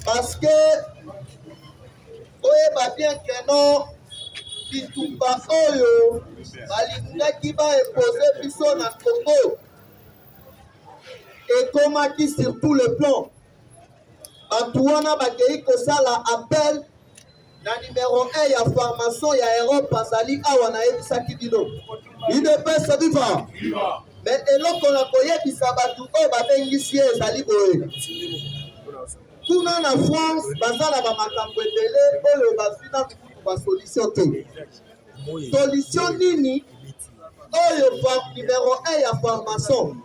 Parce que oyeba bien que non bitumba oyo balingaki baepose biso na Congo ekomaki sur tout le plan. Bato wana bakei kosala appel na numéro 1 ya formation ya Europe azali awa na yebisaki bino UDPS viva. Mais eloko na koyebisa bato oyo babengisi ye ezali boye kuna na France bazala bamakambo ebele oyo bazwi na basolution te. Solution nini oyo numéro 1 ya formation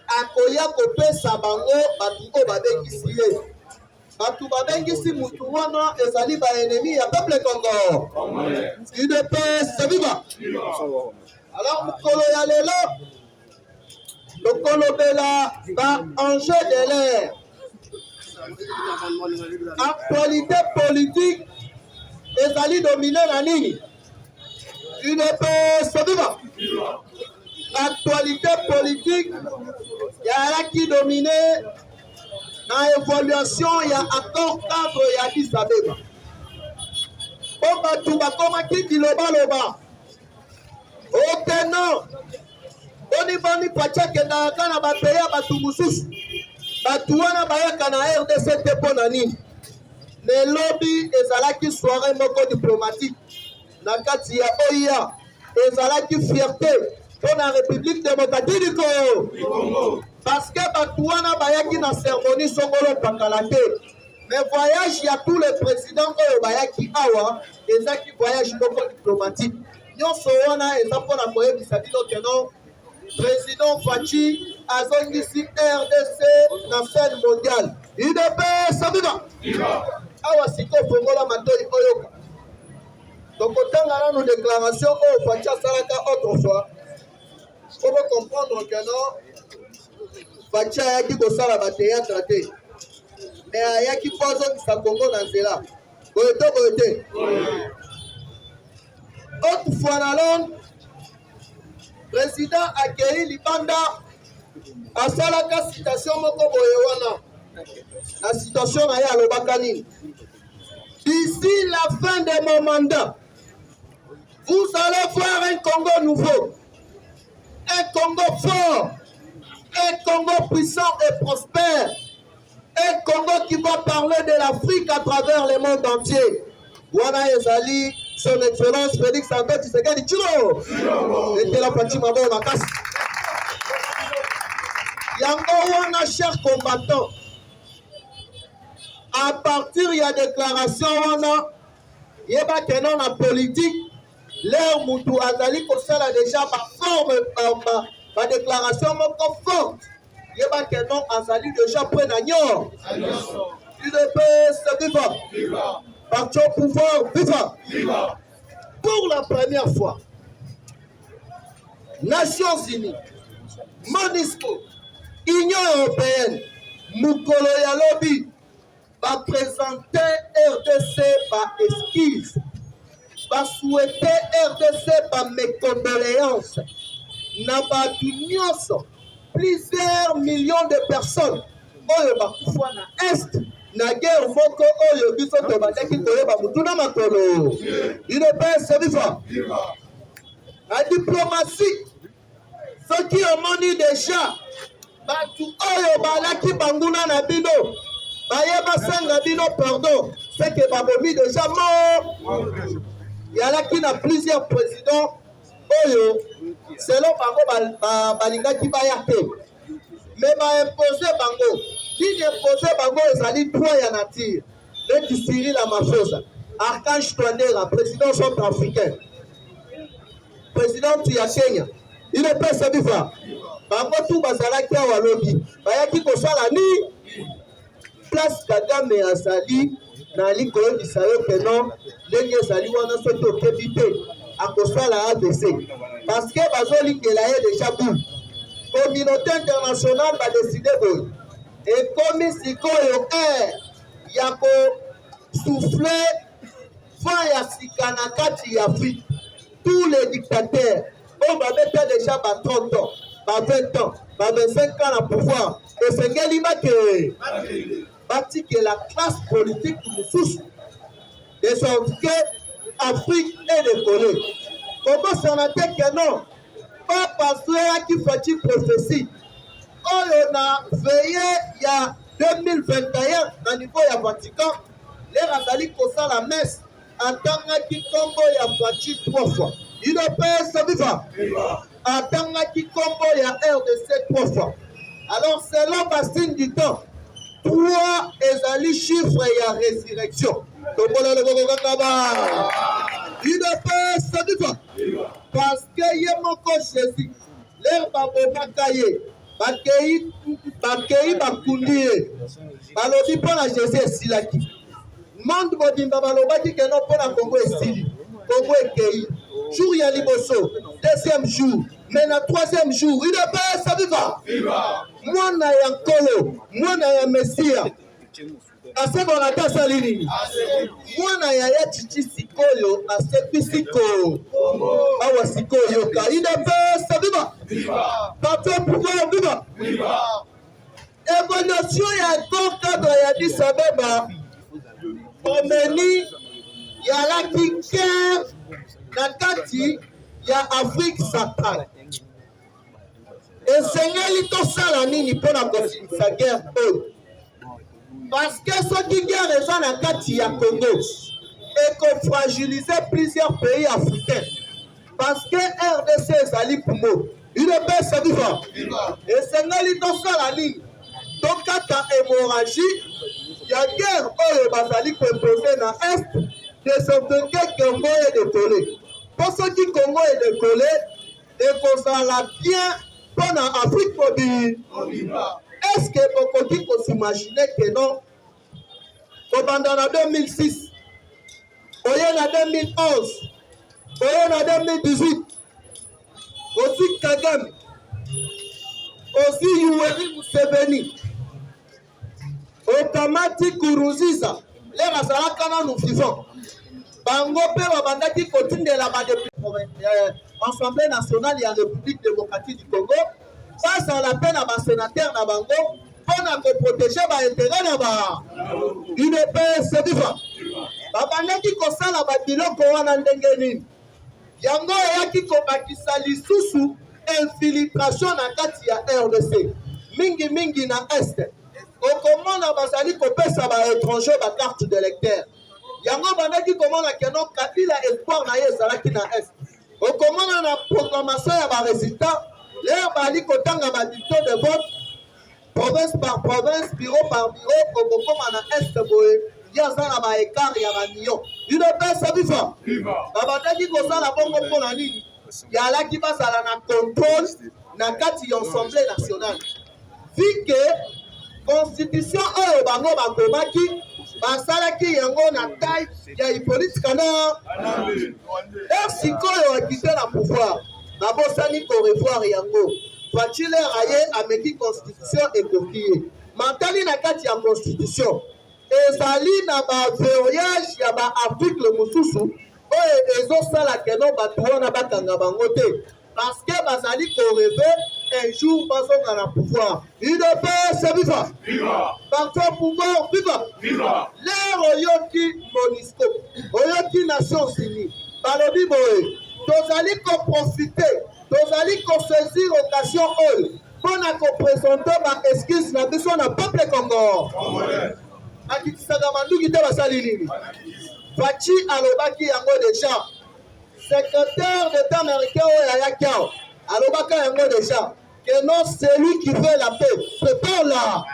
akoya kopesa bango bato oyo babengisi ye. Bato babengisi mutu wana ezali baennemi ya peuple Congo. UDPS viva. Alors mokolo ya lelo tokolobela ba enjeu de l'air, actualité politique ezali dominé na nini? UDPS viva. Actualité politique yazalaki dominé na évaluation ya accord cadre ya Addis Abeba. Po bato bakomaki bilobaloba okeno boni pacha kendaka na bapeya bato mosusu bato wana bayaka na RDC te mpo na nini? Lelobi ezalaki soirée moko diplomatique na kati ya OIA, ezalaki fierté mpo na République démocratique du Congo parce que bato wana bayaki na cérémonie songolo pakala te. Mais voyage ya tous les présidents oyo bayaki awa ezaki voyage moko diplomatique. Nyonso wana eza mpona koyebisa bino ke non président Fachi azongisi RDC na scène mondiale. UDPS viva. Awa siko fongola matoi oyoka tokotanga nanu déclaration oyo Fachi asalaka autrefois pour comprendre que non Fachi ayaki kosala batéâtre te mais ayaki mpo azongisa Congo na nzela boye to boye te. Autrefois na Londres président akei libanda asalaka citation moko boye wana na citation na ye alobaka nini? D'ici la fin de mon mandat vous allez voir un Congo nouveau, un Congo fort, un Congo puissant et prospère, un Congo qui va parler de l'Afrique à travers le monde entier. Wana ezali son excellence Félix Antoine Tshisekedi Tshilombo était la partie mabo makasi. Yango wana chers combattants, à partir ya déclaration wana yeba kenon na politique leur mutu azali kosala déjà ba forme ba déclaration moko forte yeba kenon azali déjà près na nyor. UDPS viva. Parti au pouvoir viva. Pour la première fois Nations Unies, MONUSCO, Union européenne, mukolo ya lobi va présenter RDC par esquisse, va souhaiter RDC par mes condoléances. Na batu nyonso, plusieurs millions de personnes oyo bakufa na est na guerre moko oyo biso tobandaki koyeba mutu na makolo. UDPS viva. La diplomatie soki omoni déjà batu oyo balaki banguna na bino bayeba senga bino pardon c'est que babomi déjà mort. Yalaki na plusieurs présidents oyo selon bango balingaki baya te mais baimposer bango qui imposer bango ezali droit ya nature neti Cyril Ramaphosa, Archange Touadéra, président centrafricain, président ya Kenya. UDPS viva. Bango tu bazalaki awa lobi bayaki kosala ni place Kagame azali na likoyebisa yo ke non ndenge ezali wana soki okebi te akosala AVC parce que bazolingela ye déjà bout. Communauté internationale va décider boye ekomi sikoyo ya kosouffler vent ya sika na kati ya Afrique. Tous les dictateurs oyo babeta déjà ba 30 ans, ba 20 ans, ba 25 ans na pouvoir esengeli bake que la classe politique mosusu de sorte que Afrique est décollée. Comment ça n'a été que non? Pas parce qu'il faut une prophétie. On a veillé il y a 2021 au niveau du Vatican, les Razali Kosa la messe en tant que combo ya Fati 3 fois. Il ne peut se vivre. En tant que combo ya RDC 3 fois. Alors selon Bastine du temps, 3 ezali chiffre ya résurrection. Il ne peut se vivre. Parce que Yemoko Jésus, l'air babobakaye. Bakei bakundi balobi mpona Jésus esilaki monde mobimba balobaki ke no mpona Congo esili Congo ekei jour ya liboso deuxième jour mais na troisième jour il est pas ça viva mwana ya nkolo mwana ya Mesia asebona ta salini mwana ya ya chichi sikoyo asepi siko awa sikoyo ka il est pas ça viva papa pouvoir viva évolution ya corps cadre ya Addis Abeba omeni ya laki cœur na kati ya Afrique centrale esengeli tosala nini mpona kosilisa guerre oyo parce que soki guerre eza na kati ya Congo ekofragiliser plusieurs pays africains parce que RDC ezali pumo il est bien se vivant esengeli tosala nini tokata hémorragie ya guerre oyo bazali koimpose na est de sorte que Congo est décollé po soki Congo est décollé ekozala bien mpona Afrique mobimba. Est-ce que bokoki kosimagine que non kobanda na 2006 oye na 2011 oye na 2018 osi Kagame osi Yoweri Museveni okamati Nkurunziza le bazalaka nanu vivant bango mpe babandaki kotindela Assemblée nationale ya République démocratique du Congo bazala mpe na basénateur na bango mpona koprotege baintérêt na ba UDPS vivant babandaki kosala babiloko wana ndenge nini yango eyaki kobakisa lisusu infiltration na kati ya RDC mingi na este okomona bazali kopesa baétranger bacarte de lecteur yango bandaki komona keno Kabila espoir na ye ezalaki na est okomona na proclamation ya barésultat lere bali kotanga badicto de vote province par province bureau par bureau okokoma na est boye yaza na baécart ya bamillion UDPS viva babandaki kosala bongo mpona nini yalaki bazala na contrôle na kati ya Assemblée nationale vi ke constitution oyo bango bakomaki basalaki yango na taille ya Hippolyte Canard sikoyo akite na pouvoir babosani korevoir yango Faciler aye ameki constitution ekoki ye matali na kati ya constitution ezali na baverrouillage ya baarticle mosusu oyo ezosala keno bato wana bakanga bango te parce que bazali koreve un jour bazonga na pouvoir UDPS viva partout pouvoir viva l'air oyoki MONUSCO oyoki Nations Unies balobi boye tozali koprofite tozali kosaisir occasion oyo mpona kopresente baexcuse na biso na peuple Congo akitisaka manduki te basali nini Faci alobaki yango deja secrétaire d'état américain oyo ayaki awa alobaka yango deja que non celui qui veut la paix prépare la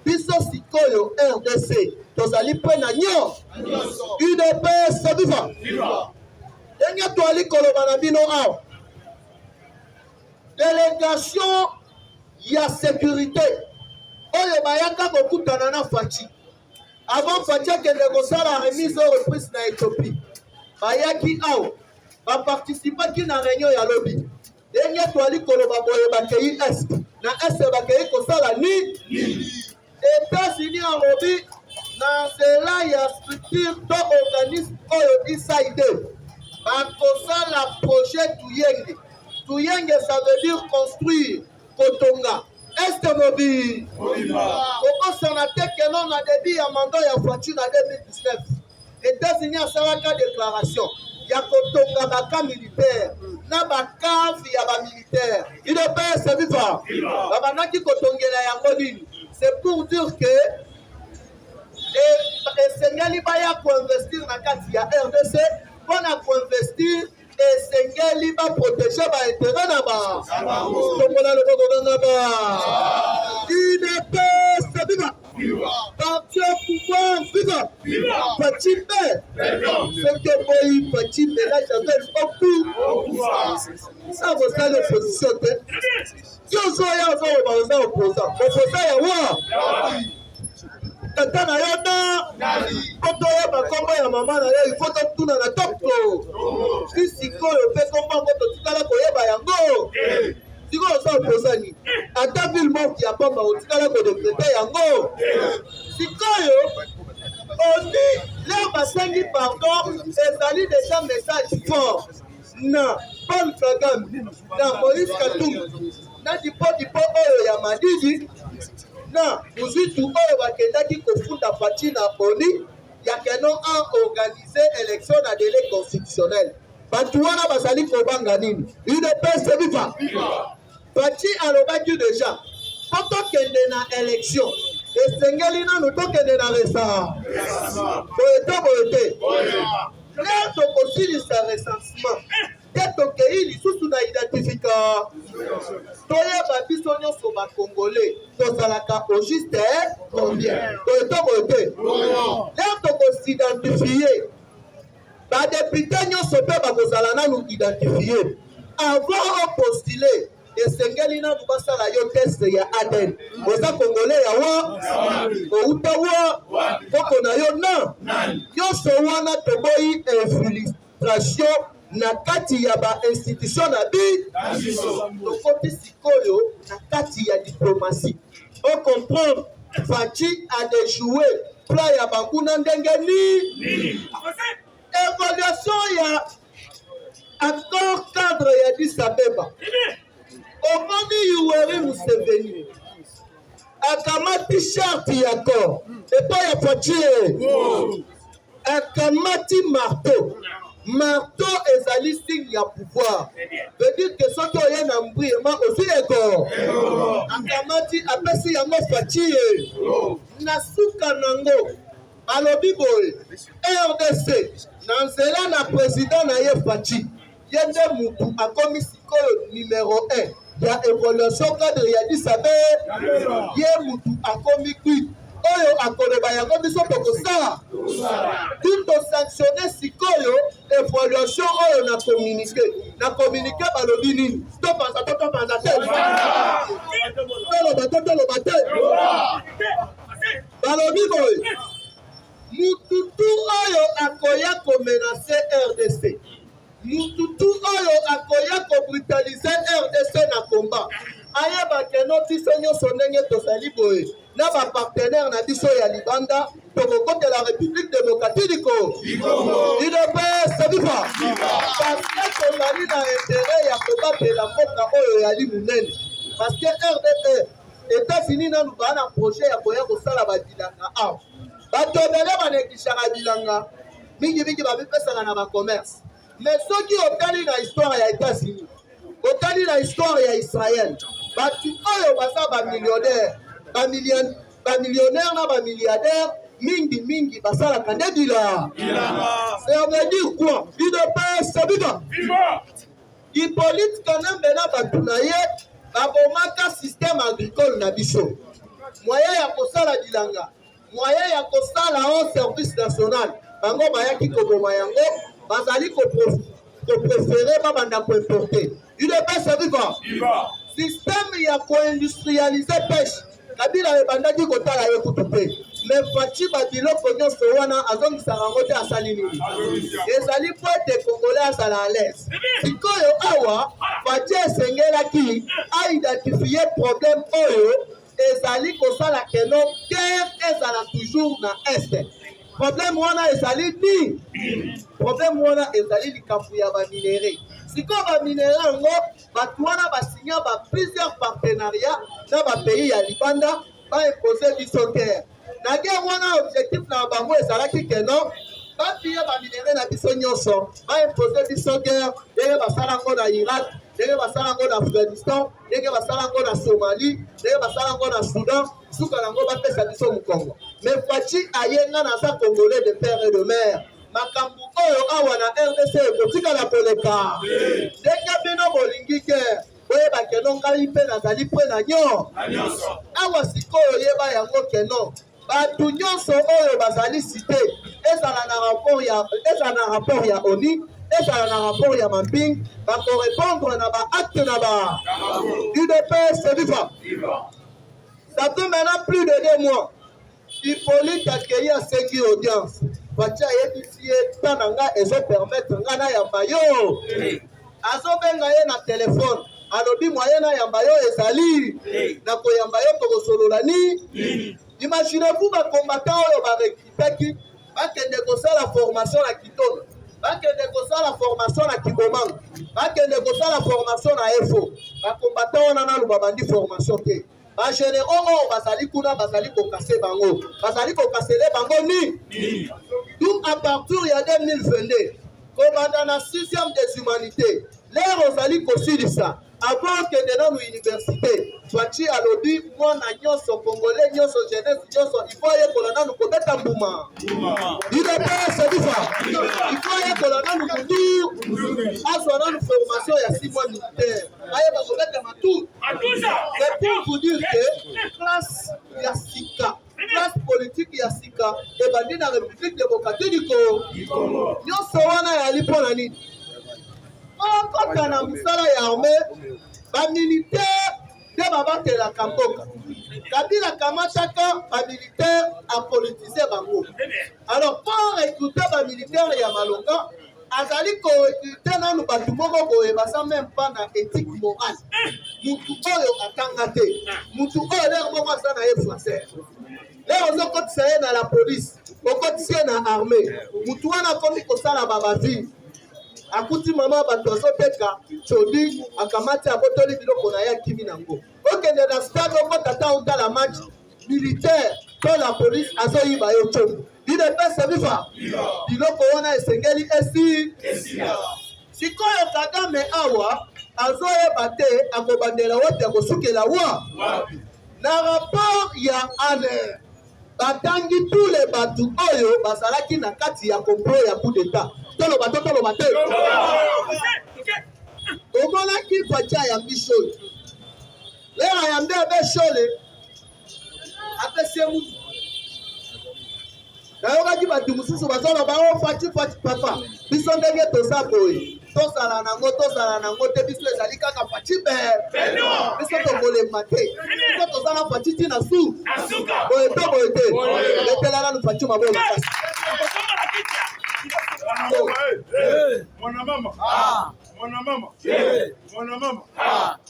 biso sikoyo RDC tozali mpe na nyo UDPS viva ndenge toali koloba na bino awa délégation ya sécurité oyo bayaka kokutana na Faci avant Faci akende kosala remise au reprise na Éthiopie bayaki awa baparticipaki na réunion ya lobi ndenge toali koloba boye bakei est na est bakei kosala ni États-Unis alobi na nzela ya structure to organisme oyo USAID bakosala projet tuyenge ça veut dire construire kotonga est est mobile. Comment s'en a été que non a débit à mandat et à voiture en 2019. Les États-Unis ont fait une déclaration. Il y a un cas militaire. Il y a un cas militaire. Il ne peut pas se vivre. C'est pour dire que les Sénégalais vont investir dans la RDC, vont investir et Sénégalais vont protéger l'intérêt là-bas. Il ne peut se vivre. Parti au pouvoir, viva! Petit B! Ce que moi, petit B, là, j'avais beaucoup. Ça, vous savez l'opposition. Si on soit là, on va opposant. Opposant, il y a quoi? Tata na yona, quand on a ma combat ya maman na il faut tout dans la top. Si siko le fait combat quand tu as la koyeba yango. Siko ça opposani. Ata ville mort qui a pas ma tu as la ko décréter yango. Siko yo on dit là basengi pardon, c'est ali déjà message fort. Na Paul Kagame, na Moïse Katumbi, na dipo oyo ya Madidi. Non, nous sommes tous kofunda parti na Boni, ya kenon a organisé élection na délai constitutionnel. Batuana basali kobanga nini? Il ne peut se vivre. Parti alobaki déjà. Quand on kende na élection, les Sénégalais nous tokende na resa. Boete. Là to possible sa recensement. Qu'est-ce qu'il sous na identification? Toye babiso nyonso ba Congolais. Tosalaka au juste combien? Boete. Là to s'identifier. Ba député nyonso pe ba kozala na nous identifier. Avant de postuler, les Sénégalais nous passent la test ya ADN. Oza Congolais ya wa, outa wa, koko na yo na. Yo so wana toboyi infiltration na kati ya ba institution na bi. Tokoti sikoyo na kati ya diplomatie. On comprend Fachi a déjoué plan ya bakuna ndenge ni. Évaluation ya accord cadre ya Addis Abeba. Omoni Yoweri Museveni akamati charte ya accord epa ya Fachi akamati marteau ezali signe ya pouvoir. Veut dire que soki oye na mbriema aussi eko akamati apesi yango Fachi na suka nango alobi boye RDC na nzela na président na ye Fachi yende mutu akomi sikoyo numéro 1 ya évolution cadre ya Addis Abeba ye mutu akomi kui oyo akoleba yango biso tokosala tout sanctionner sikoyo évolution oyo na communiqué balobi nini topanza te toloba te balobi boye mututu oyo akoya komenase RDC mututu oyo akoya kobrutalize RDC na combat ayeba keno biso nyonso ndenge tozali boye na bapartenaire na biso ya libanda tokokotela République démocratique du Congo. UDPS viva! Parce que tozali na intérêt ya kobatela mboka oyo yali munene. Parce que RDC États-Unis nanu baa na projet ya koya kosala badilanga awa bato ebele banekishaka bilanga mingi babipesaka na bacommerce. Mais soki otali na histoire ya États-Unis, otali na histoire ya Israël, batu oyo baza bamillionnaire na bamilliardaire mingi basalaka nde bila. Ça veut dire quoi? UDPS viva! Hippolyte Kanambe na batu na ye babomaka système agricole na biso. Moyen ya kosala bilanga, moyen ya kosala au service national, bango bayaki koboma yango bazali préféré babanda koimporter. UDPS viva! Système ya ko-industrialiser pêche Kabila ebandaki kotala ye kutu pe. Mais Fachi babiloko nyonso wana azongisaka yango te asali nini. Ezali po ete Congolais asala à l'aise. Sikoyo awa Fachi esengelaki aidentifie problème oyo ezali kosala keno guerre ezala toujours na este. Problème wana ezali ni. Problème wana ezali likambo ya ba minéraux. sikoyo baminere yango bato wana basigna plusieurs partenariats na bapays ya libanda baimpose biso terre na guerre wana objectif na bango ezalaki keno bapia baminere na biso nyonso baimpose biso guerre ndenge basala yango na Irak, ndenge basala yango na Afghanistan, ndenge basala yango na Somalie, ndenge basala yango na Soudan, suka nango bapesa biso mokongo. Mais Fachi ayenga naza congolais de père et de mère. Makambu oyo awa na RDC ekotikala koleka. Ndenge bino bolingi guerre oyeba keno ngai mpe nazali mpe na nyonso. Awa sikoyo oyeba yango keno bato nyonso oyo bazali cité ezala na rapport ya ONU, ezala na rapport ya Mamping, bakorépondre na baacte na ba UDPS viva. Ça fait maintenant plus de 2 mois. Hippolyte accueilli à 5 audience. Fachi ayebisi ye mpa na nga ezopermettre nga na yamba yo. Azobenga ye na telefone. Alobi moyen na yamba yo ezali. Na koyamba yo tokosolola ni. Imaginez-vous ba combattant oyo ba recrutaki bakende kosala formation na Kitona. Bakende kosala formation na Kibomanga. Bakende kosala formation na EFO. Ba combattant wana na luba bandi formation te. Ba généraux oyo bazali kuna bazali kokase bango. Bazali kokasele bango ni. Donc à partir ya 2022, komanda na 6e des humanités, l'air ozali kosilisa avant que de dans l'université, Fachi alobi mwana nyonso congolais nyonso jeunesse nyonso il faut yekola nanu kobeta mbuma. Il est pas sedifa. Il faut yekola nanu kudu. Azwa nanu formation ya 6 mois militaire. Aye ba kobeta matu. C'est pour vous dire que classe ya sika, classe politique ya sika ebandi na République démocratique du Congo. Nyonso wana ya lipona nini? Kota na musala ya armée bamilitaire nde babatelaka mboka. Kabila kamataka bamilitaire apolitize bango. Alors pour recruter bamilitaire ya malonga azali korecruter nanu bato moko boye baza même pas na éthique morale. Mutu oyo akanga te, mutu oyo lero moko aza na ye français. Lero ozokotisa ye na la police, okotisa ye na armée. Mutu wana akomi kosala babavi. Akuti mama bato azoteka chodi akamati abotoli biloko na ya kimi nango. Okende na stade okotata otala match militaire to la police azoyiba yo chombo. UDPS viva. Biloko wana esengeli esi. Sikoyo Kagame awa azoyeba te akobandela wote akosukela wa. Na rapport ya ANR batangi tous les bato oyo bazalaki na kati ya complot ya coup d'état. Toloba te. Omonaki Fachi ayambi shole. Lero ayambi abe shole. Apesi mutu. Nayokaki bato mosusu bazoloba bao Fachi papa. Biso ndenge toza boye. Tozala nango te biso ezali kaka Fachi be. Biso tokolema te. Biso tozala Fachi tina su. Boye te. Letela nanu Fachi mabolo kasi. Mwana mama,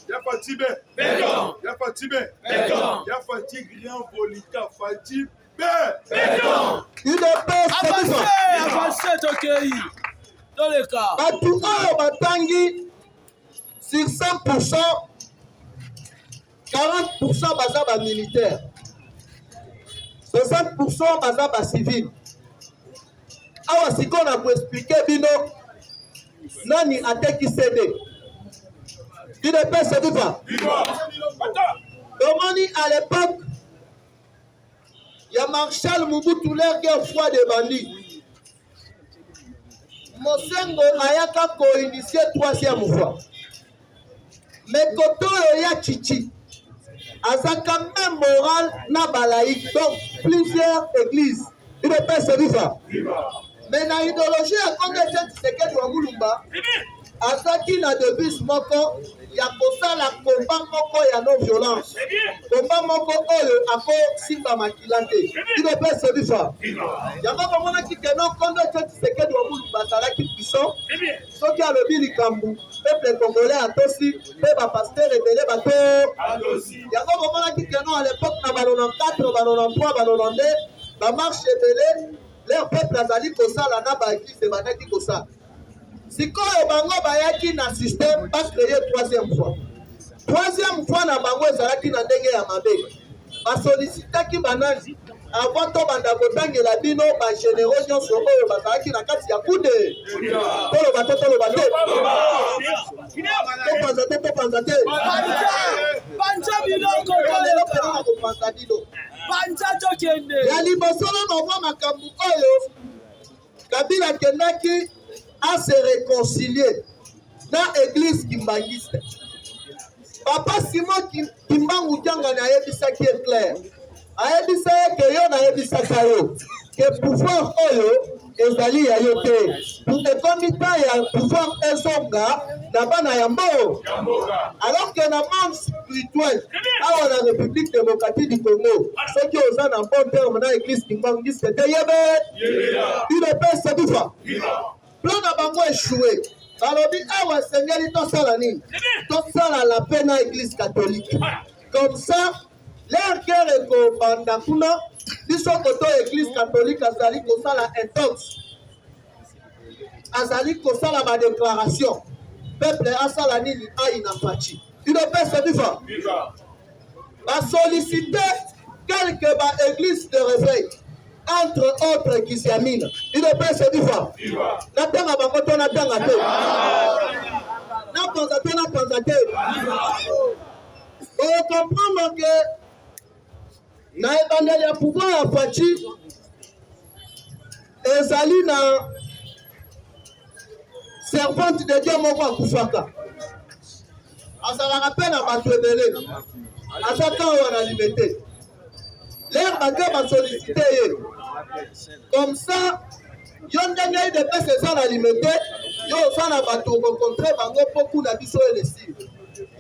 ya Fachi be, ya Fachi grand volita, Fachi be. Avancez tokei. Dans le cas. Bato oyo batangi sur 100%, 40% baza ba militaire, 60% baza ba civil. Awa siko na ko expliquer bino nani ateki CD. UDPS viva. Domani à l'époque, il y a Marshal Mobutu l'air guerre froide de bandits. Mosengo ayaka ko initier 3e fois. Mais koto ya Chichi azaka même moral na balaïque, donc plusieurs églises. UDPS viva. Mais na idéologie ya Congo Tshisekedi wa Mulumba azaki na devise moko ya kosala combat moko ya non violence, combat moko oyo ako simba makila te. UDPS viva. Yango bamonaki keno Congo Tshisekedi wa Mulumba azalaki puissant soki alobi likambu peuple congolais atosi mpe bapaster ebele bato. Yango bamonaki keno à l'époque na ba 94 ba 93 ba 92 bamarche ebele leur peuple azali kosala na ba église bandaki kosala. sikoyo bango bayaki na système bacréer troisième fois na bango ezalaki na ndenge ya mabe basolicitaki banani avant to banda kotangela bino bagénéraux nyonso oyo bazalaki na kati ya kude toloba te topanza te Banja biloko kopanza bino Banja tokende. ya liboso na mwa makambo oyo Kabila akendaki à se réconcilier dans l'église kimbangiste. Papa Simon Kimbangu Djangani ayebisaki est clair. Ayebisaki que yo ayebisaka yo. Que pouvoir oyo ezali ya yo te. Pour te comita ya pouvoir ezonga na bana ya mbo. Alors que na monde spirituel awa la République démocratique du Congo, ceux qui osent en bon terme dans l'église kimbangiste te yebe. Il est pas sabifa. Plan na bango échoué. Balobi awa sengeli tosala nini? Tosala la paix na église catholique. Comme ça, leur cœur est kobanda kuna biso koto église catholique azali kosala intox. Azali kosala ba déclaration. Peuple asala nini aina fachi. Il ne peut se vivre. Ba solliciter quelques ba églises de réveil. Entre autres qui s'aminent, il ne peut se vivre. Natanga bangoto natanga te. Na te. On comprend que na ebandeli ya pouvoir ya Fachi ezali na servante de Dieu moko akufaka. Azalaka pe na bato ebele. Azaka wana limité. L'air bateau va solliciter. Comme ça, yon ndenge de pese sans alimenter, yo sana bato rencontrer bango beaucoup na biso et les cibles.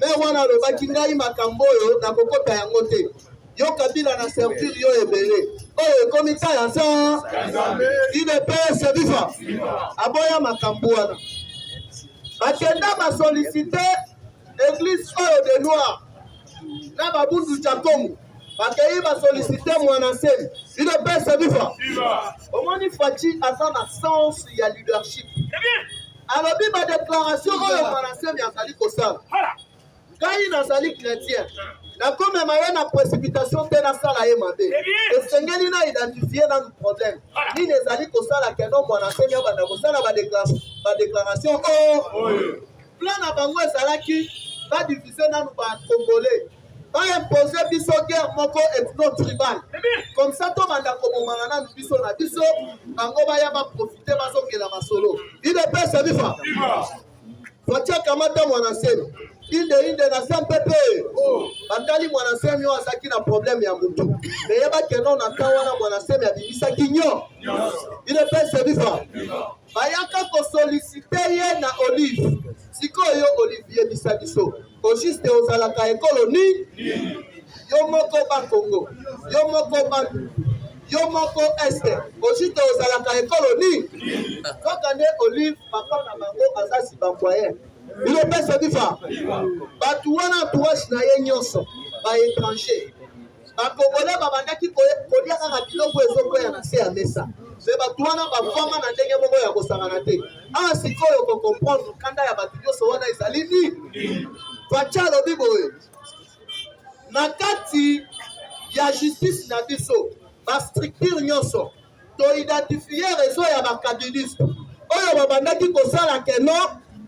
Mais wana le bakingai makambo yo na kokota yango te. Yo Kabila na servir yo ebele. Oh komita ya ça. Il ne peut se vivre. Aboya makambo wana. Bakenda ba solliciter église oyo de noir. Na babundu chakongo. Bakei va solliciter mon enseigne. Il ne peut se vivre. Au moins, il faut avoir un sens de la leadership. Alors, il y a une déclaration où mon enseigne a sali Kossam. Quand il a sali chrétien, la comme il y a une précipitation de la salle à Yemade. Et ce qu'il a identifié dans le problème. Il est sali Kossam à Kenon, mon enseigne a déclaration. Oh, plan à Bango et Salaki va diffuser dans le Congolais. Va imposer biso guerre moko ethno-tribal. Comme ça, tout le monde a commandé biso na biso, bango baya ba profiter baso ke la masolo. Il ne peut se vivre. Fatia kamata mwanasemi. Inde na sempepe. Bakali mwanasemi yo asaki na problème ya mutu. Mais yeba kenon na kawana mwanasemi abimisa kinyo. Il ne peut se vivre. Bayaka ko solliciter ye na Olive. Sikoyo Olivier bisabiso. Au juste aux alaka écolonie, Yomoko ba Congo, Yomoko Est, au juste aux alaka écolonie. Quand on est Olive, papa na bango azasi bamboyen. Il ne peut se vivre. Batuana touche na ye nyonso, ba étranger. Ba Congolais babandaki kodia kaka biloko ezoko ya na se ya mesa. C'est batuana ba fama na ndenge moko ya kosangana te. Ah sikoyo ko comprendre kanda ya batu nyonso wana ezali ni. Vachalo biboe. Na kati ya justice na biso, ba structure nyonso, to identifier réseau ya ba kabiliste. Oyo babandaki kosala keno,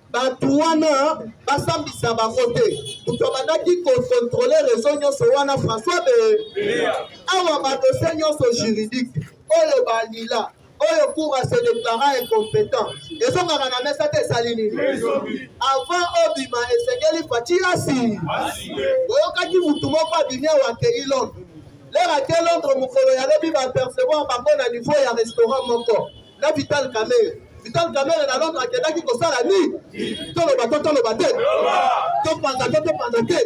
batu wana basambisa bango te. Muto babandaki contrôler réseau nyonso wana François be. Awa ba dossier nyonso juridique. Oyo banila. Oyo cour à se déclarer incompétent. Et son na mesa te salini. Avant Obima et Sengeli Fatiasi. Oyo kaki mutu moko abimia wa kei Londres. L'air à quel Londres mukolo ya lobi va percevoir par bon à niveau ya restaurant moko. Na Vital Kamerhe. Vital Kamerhe na Londres akendaki kosala ni. Tolo bate. To panza te.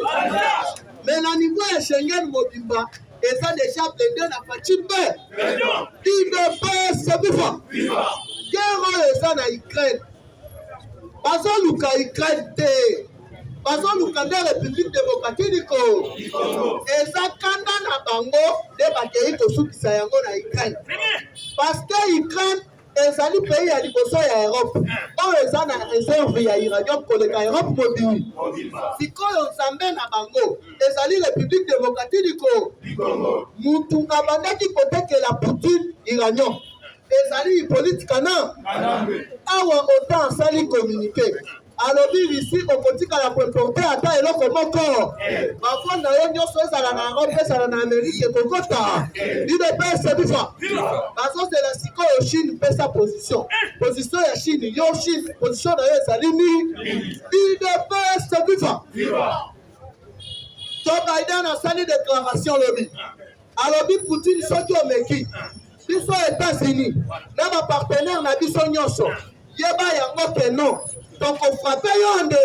Mais na niveau ya Schengen Mobimba et ça déjà blindé na Fatimbe. Il ne peut se vivre. Guerre et ça na Ukraine. Bazo luka Ukraine te. Bazo luka de République démocratique du Congo. Et ça kanda na bango de bakei kosukisa yango na Ukraine. Parce que Ukraine ezali pays ya liboso ya Europe. Ba oyo eza na réserve ya uranium koleka Europe mobili sikoyo nzambe na bango ezali République démocratique du Congo mutu abandaki kotekela Poutine uranium ezali Hippolyte Kana awa autant asali communiqué alobi ici okotikala koimporte ata eloko moko bafond na yo nyonso ezala na Europe ezala na Amérique kokota UDPS bifa bazozela sikoyo Chine mpesa position ya Chine yo Chine position na yo ezali ni UDPS bifa to Biden asali déclaration lobi alobi Poutine soki omeki biso États-Unis na bapartenaire na biso nyonso yeba yango ke non tokofrape yo nde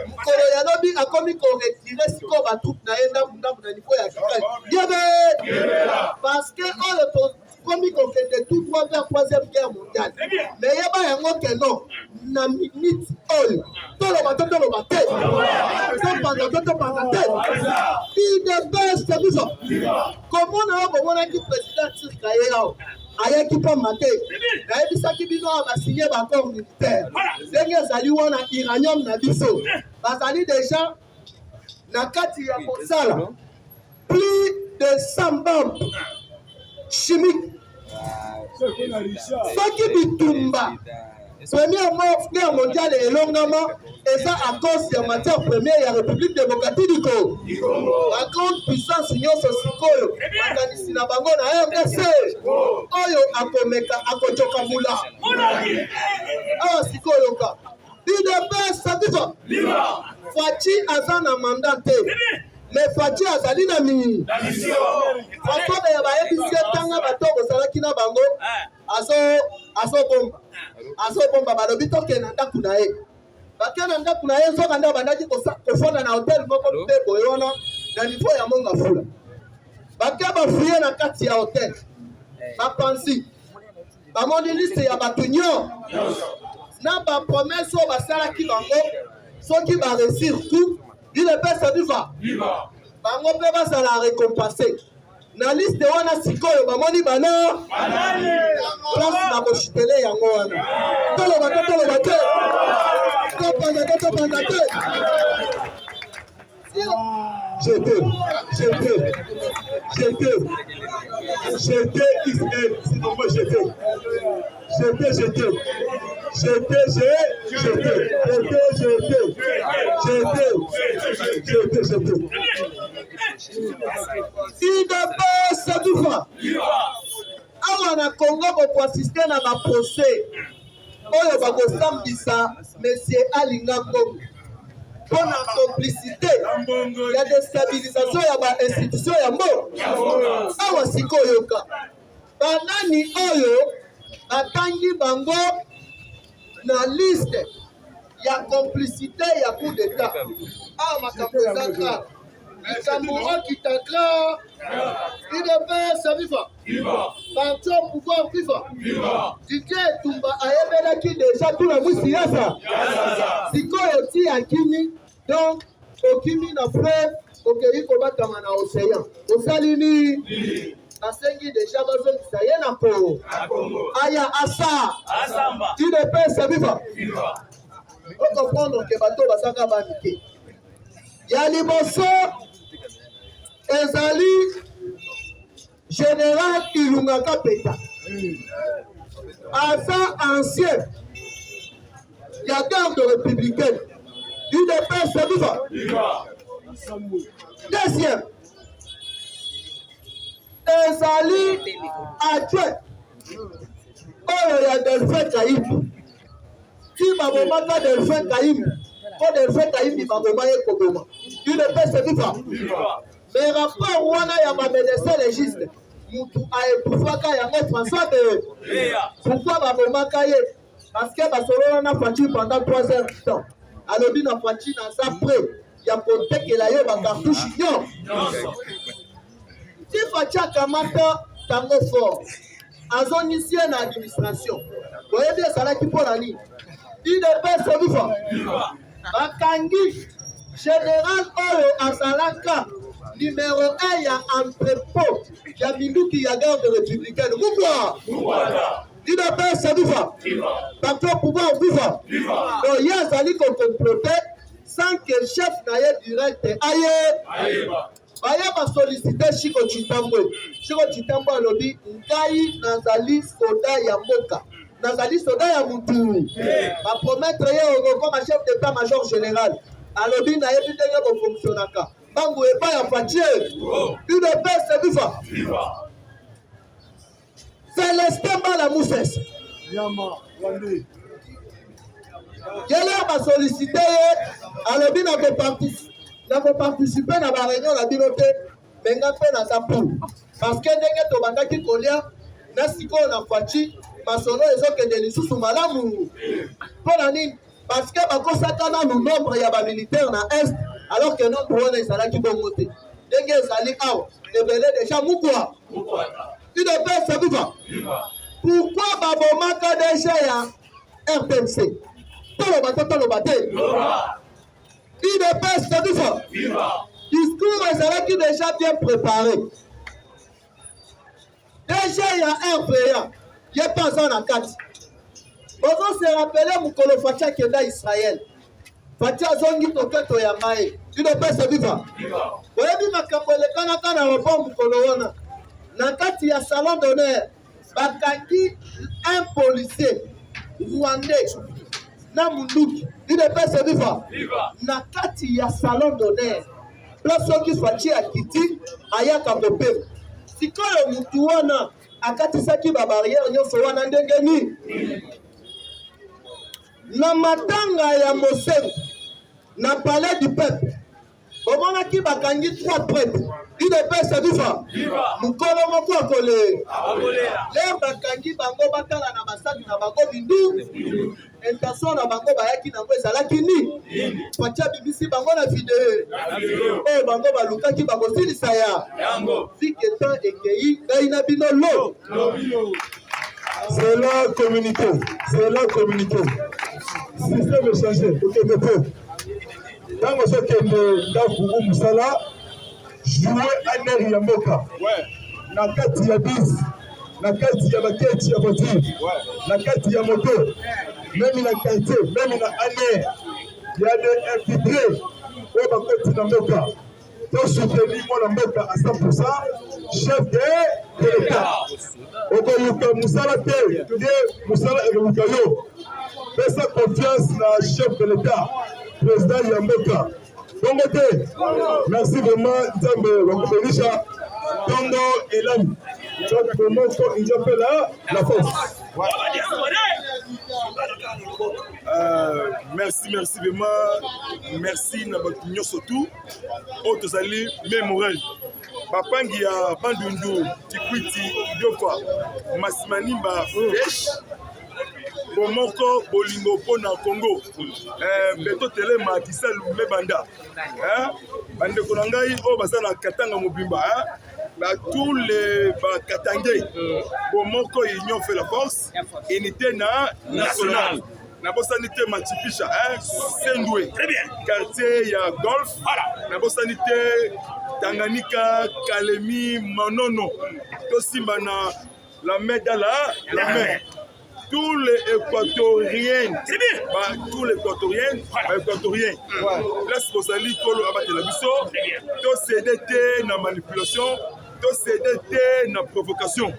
mokolo ya lobi akomi koretire sikoyo batroupe na ye ndambu na niveau ya Ukraine yebe parce que oyo tokomi kokende tout droit vers 3e guerre mondiale mais yeba yango ke non na minute oyo toloba te topanda te idebeste biso komona yo komonaki président turc aye awa ayaki mpo mate nayebisaki bino awa basinye baccord militaire ndenge ezali wana uranium na biso bazali deja na kati ya kosala plus de 100 bombes chimiques soki bitumba première guerre mondiale elongama eza à cause ya matière première ya République démocratique du Congo la grande puissance nyonso sikoyo makanisi na bango na RDC oyo akomeka akojoka mula awa sikoyo ka UDPS sabifa Fachi aza na mandat te mais Fachi azali na mi bakobe ya bayebisi etanga bato bozalaki na bango azobomba balobi tokende na ndako na ye bakende na ndako na ye nzoka nde bandaki kofonda na hotel moko mpe boye wana na niveau ya monga fula bake bafuye na kati ya hotel bapanzi bamoni liste ya bato nyo na bapromese oyo basalaki bango soki baresir tout UDPS biva bango mpe bazala récompensé na liste wana sikoyo bamoni bana place na koshitele yango wana toloba te topanda te j'étais Israël sinon moi j'étais IDPS bifa awa na Congo bokoasiste na baprocès oyo bakosambisa monsieur Alinga Ngombe mpo na complicité ya déstabilisation ya bainstitution ya mbo awa sikoyo ka banani oyo batangi bango na liste ya complicité ya coup d'état awa makambo eza kaka likambo okitaka UDPS bifa parti au pouvoir bifa Didier Etumba ayebelaki deja tuna mwisiasa sikoyo ti akimi donc okimi na frère okei kobatama na océan osali ni asengi deja bazongisa ye na Congo aya asa UDPS bifa okomprendre ke bato basaka banike ya liboso ezali Général Ilunga Kapeta aza ancien ya garde républicaine UDPS bifa deuxième ezali adjoint oyo ya Delphin Kayimbi ti babomaka Delphin Kayimbi mpo Delphin Kayimbi baboma ye koboma UDPS bifa mais rapport wana ya bamédecin légiste mutu aepufaka yango François de pourquoi babomaka ye parce que basolo wana Fachi pendant 3 heures de temps alobi na Fachi naza prêt ya kotekela ye bakartouche nyonso ti Fachi akamata tango fort azongisi ye na administration boyebi ezalaki mpo na nini UDPS bifa bakangi général oyo azalaka numéro 1 ya entrepôt ya minduki ya garde républicaine Mungwada UDPS viva. Parti au pouvoir viva. Donc il y a Zali qu'on complotait sans que le chef n'aille direct aille. Baya ba solliciter Chiko Chitambwe. Chiko Chitambwe alobi ngai nazali soda ya mboka. Nazali soda ya mutu. Ba promettre ye comme chef d'état-major général. Alobi na yebi ndenge ko fonctionnaka. Bango e pas ya Fatie. UDPS viva. Célestin Bala Moussès. Yama, Wande. Quelle heure va solliciter alobi na ko participer na ba réunion la biloté menga pe na sapou parce que ndenge to bandaki kolia na siko na Fatie masolo ezokende lisusu malamu mpona nini parce que bakosaka nanu nombre ya bamilitaire na est alors que nombre wana ezalaki bongo te ndenge ezali awa ebele déjà mukwa UDPS viva. Pourquoi babomaka déjà ya RTNC toloba te UDPS viva. Discours ezalaki déjà bien préparé déjà ya RPA ye pas en akati bozo se rappeler mukolo Fatie akenda Israël Fatie azongi toketo ya mai UDPS viva. Oyebi makambo elekanaka na report mukolo wana na kati ya salon d'honneur bakangi un policier rwandais na munduki UDPS viva. Na kati ya salon d'honneur place soki Fatie akiti ayaka kopema sikoyo mutu wana akatisaki ba barrière nyonso wana ndenge ni na matanga ya Mosengo na palais du peuple omonaki bakangi 3 prêtres UDPS viva. Mukolo moko akole leo bakangi bango bakala na basaki na bango bindu intention na bango bayaki nango ezalaki ni Fatie bibisi bango na video oyo bango balukaki bakosilisa ya fiketan ekei ngai na bino lo. C'est la communauté. Système est changé. Ok, mais peu. Dans ce que nous musala, jouer à l'air Yamboka. Na kati ya bis, na kati ya baketi ya voiture, na kati ya moto, même na quartier, même na année, il y a des infiltrés au bakoti na mboka. Pour soutenir mon mboka à 100%, chef de l'État. Okoyuka musala te, musala elukayo. Fais sa confiance na chef de l'État, président Yamboka. Merci vraiment, Nzambe Wakubelisha, Tondo et l'homme. Donc, vraiment, il appelle la force. Merci vraiment. Merci Nabatunyo surtout. Otozali Memorel. Papangi ya Bandundu, Tikwiti, Diofa, Masimanimba, Fresh. Bomoko bolingo pona Congo beto telema kisalu mebanda bande konangai o basala katanga mobimba tous les bakatangé bomoko union fait la force unité nationale na bosanité machipisha Sendwe très bien quartier ya golf na bosanité Tanganyika Kalemi Manono to simba na la main dans la main. Tous les Équatoriens, tous les Équatoriens, là c'est pour ça que abattre la biso, tous CDT na manipulation, tous CDT na provocation,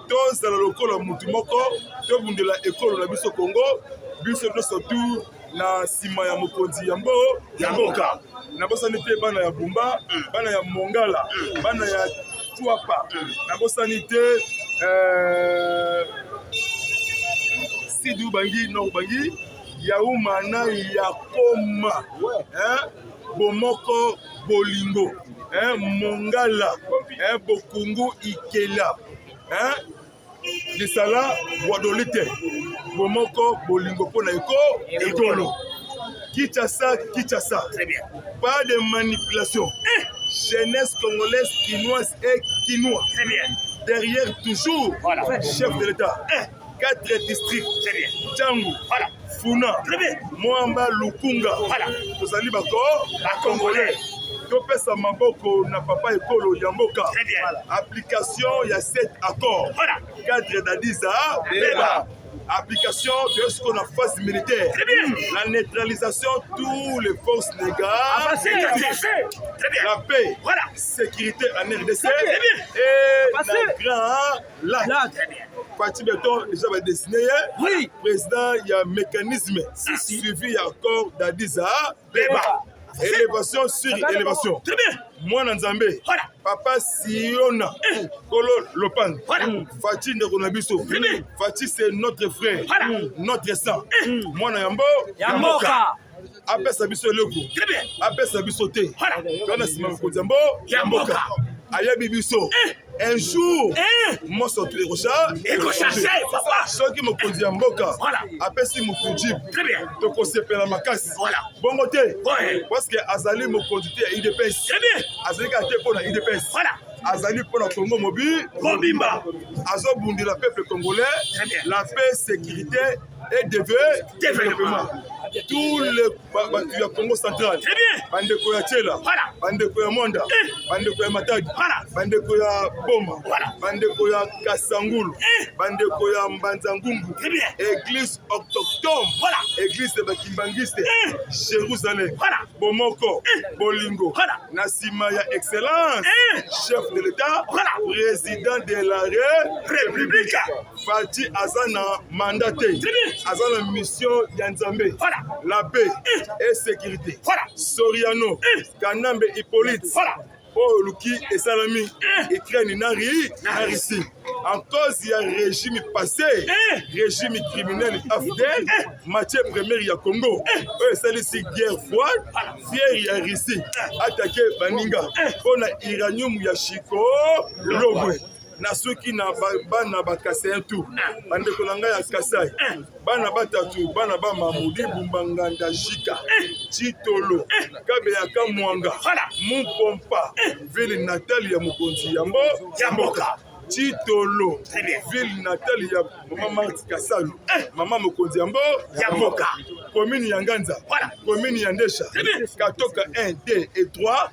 tous dans le local mutumoko, tous de la école la biso Congo, biso surtout na sima ya mokonzi yambo yamboka, na bosanité bana ya Bumba, bana ya Mongala, bana ya Tuapa, na bosanité Sidou Bangi, Norbangi, Yaoumana, Yakoma, Bomoko, Bolingo, Mongala, Bokungu, Ikela, Lisala, Wadolite, Bomoko, Bolingo, Ponaiko, Ekolo. Kinshasa. Très bien. Pas de manipulation. Jeunesse congolaise, quinoise et quinois. Très bien. Derrière toujours, chef de l'État. 4 districts, Tchangou, Funa, Moamba, Lukunga, Ozali Bako, Congolais. topesa maboko na papa ekolo ya mboka. Très bien. Application il y a 7 accords. Voilà. Cadre d'Adiza Beba. Application de ce qu'on a phase militaire. Très bien. La neutralisation de toutes les forces négales. Avancez. Très bien. La paix. Voilà. Sécurité en RDC. Très bien. Et Avancez. la grand lac. Très bien. Parti béton déjà va dessiner. Oui. Président, il y a un mécanisme suivi accord d'Adiza Beba. Élévation sur élévation. Très bien. Moi Nzambe. Voilà. Papa Siona. Kolo Lopan. Voilà. Fatih Ndekonabiso. bien. Fatih c'est notre frère. Voilà. Notre sang. Moi Yambo. Yamboka. Apesa biso loko. Très bien. Apesa biso te. Voilà. Kana sima ko Yambo. Yamboka. Ayabi biso. Un jour, moi sorti les rochas. Et rechercher, papa. Ceux qui me conduisent en boca. Voilà. Apesi mon conduit. Très bien. Donc on s'est fait la macasse. Voilà. Bon côté. Ouais. Parce que Azali me conduit à IDPS. Très bien. Azali a été pour la IDPS. Voilà. Azali pour la Congo mobile. Bobimba. Azo bundi le peuple congolais. Très bien. La paix, sécurité et développement. Tous les bâtiments du Congo central. Très bien. Bandeko ya Tchela. Voilà. Bandeko ya Monda. Bandeko ya Matadi. Voilà. Bandeko ya Boma. Voilà. Bandeko ya Kasangulu. Bandeko ya Mbanzangungu. Très bien. Église autochtone. Voilà. Église de Bakimbangiste. Jérusalem. Voilà. Bomoko. Bolingo. Voilà. Nasima ya excellence. Chef de l'État. Voilà. Président de la République. Fatih Azana mandaté. Très bien. Azana mission Yanzambe. Voilà. La paix et sécurité. Voilà. Soriano. Kanambe Hippolyte. Voilà. Oh, Luki et Salami. Ukraine Nari. Narissi. En cause, il y a un régime passé. Régime criminel AFDEL. Matière première, il y a Congo. C'est ici guerre froide. Fier, il y a Russie. Attaqué Baninga. On a Iranium, il y a Chico. Logwe. Na soki na bana bakase un tout bande kolanga ya kasai bana batatu bana ba mamudi bumbanganda jika chitolo kabe ya kamwanga mupompa ville natali ya mukonzi yambo yamboka chitolo ville natali ya mama Marti Kasalu mama mukonzi yambo yamboka commune ya Nganza commune ya Ndesha Katoka 1 2 et 3